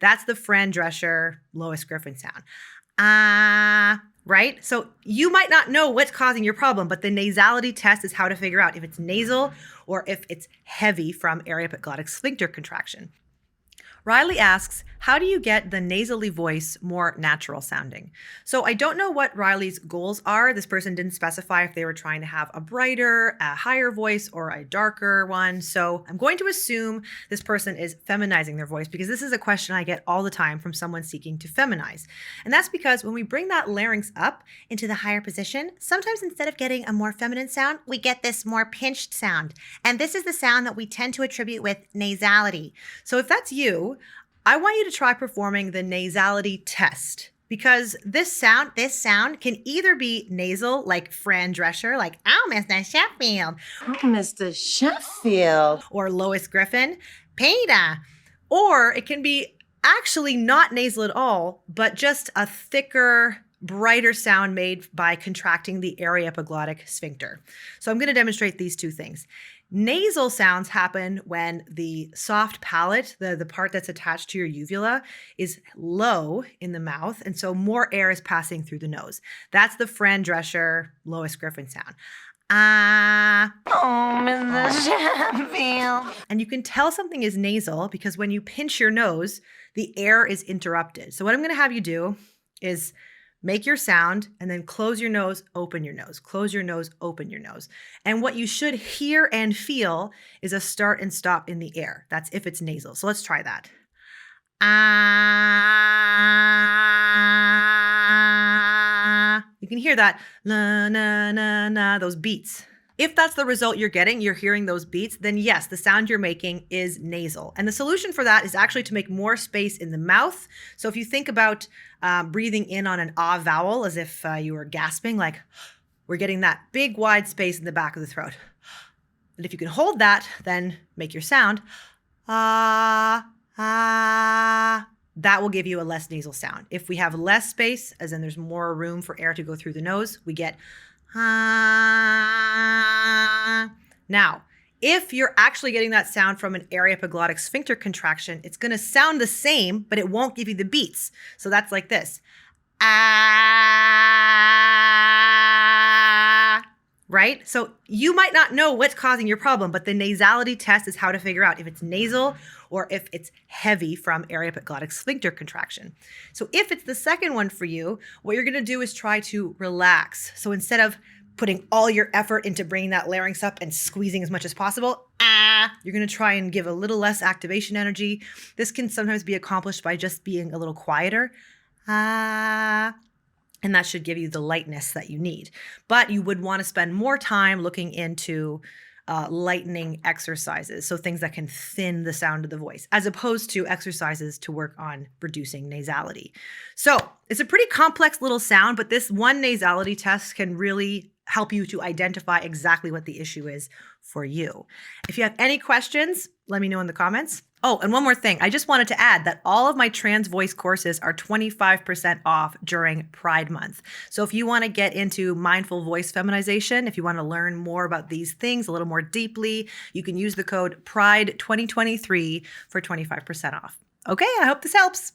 That's the Fran Drescher, Lois Griffin sound. Right? So you might not know what's causing your problem, but the nasality test is how to figure out if it's nasal or if it's heavy from aryepiglottic sphincter contraction. Riley asks, how do you get the nasally voice more natural sounding? So I don't know what Riley's goals are. This person didn't specify if they were trying to have a brighter, a higher voice or a darker one. So I'm going to assume this person is feminizing their voice because this is a question I get all the time from someone seeking to feminize. And that's because when we bring that larynx up into the higher position, sometimes instead of getting a more feminine sound, we get this more pinched sound. And this is the sound that we tend to attribute with nasality. So if that's you, I want you to try performing the nasality test because this sound can either be nasal like Fran Drescher, like, oh, Mr. Sheffield. Oh, Mr. Sheffield. Or Lois Griffin, Peter. Or it can be actually not nasal at all, but just a thicker, brighter sound made by contracting the aryepiglottic sphincter. So I'm going to demonstrate these two things. Nasal sounds happen when the soft palate, the part that's attached to your uvula, is low in the mouth, and so more air is passing through the nose. That's the Fran Drescher, Lois Griffin sound. Oh, Mr. Sheffield. And you can tell something is nasal because when you pinch your nose, the air is interrupted. So what I'm going to have you do is make your sound and then close your nose, open your nose, close your nose, open your nose. And what you should hear and feel is a start and stop in the air. That's if it's nasal. So let's try that. You can hear that, la, na, na, na, those beats. If that's the result you're getting, you're hearing those beats, then yes, the sound you're making is nasal. And the solution for that is actually to make more space in the mouth. So if you think about breathing in on an ah vowel as if you were gasping, like we're getting that big wide space in the back of the throat. And if you can hold that, then make your sound, ah, ah. That will give you a less nasal sound. If we have less space, as in there's more room for air to go through the nose, we get Now, if you're actually getting that sound from an aryepiglottic sphincter contraction, it's going to sound the same, but it won't give you the beats. So that's like this. Right? So you might not know what's causing your problem, but the nasality test is how to figure out if it's nasal or if it's heavy from aryepiglottic sphincter contraction. So if it's the second one for you, what you're going to do is try to relax. So instead of putting all your effort into bringing that larynx up and squeezing as much as possible, you're going to try and give a little less activation energy. This can sometimes be accomplished by just being a little quieter. And that should give you the lightness that you need. But you would want to spend more time looking into lightening exercises, so things that can thin the sound of the voice, as opposed to exercises to work on reducing nasality. So it's a pretty complex little sound, but this one nasality test can really help you to identify exactly what the issue is for you. If you have any questions, let me know in the comments. Oh, and one more thing. I just wanted to add that all of my trans voice courses are 25% off during Pride Month. So if you want to get into mindful voice feminization, if you want to learn more about these things a little more deeply, you can use the code PRIDE2023 for 25% off. Okay, I hope this helps.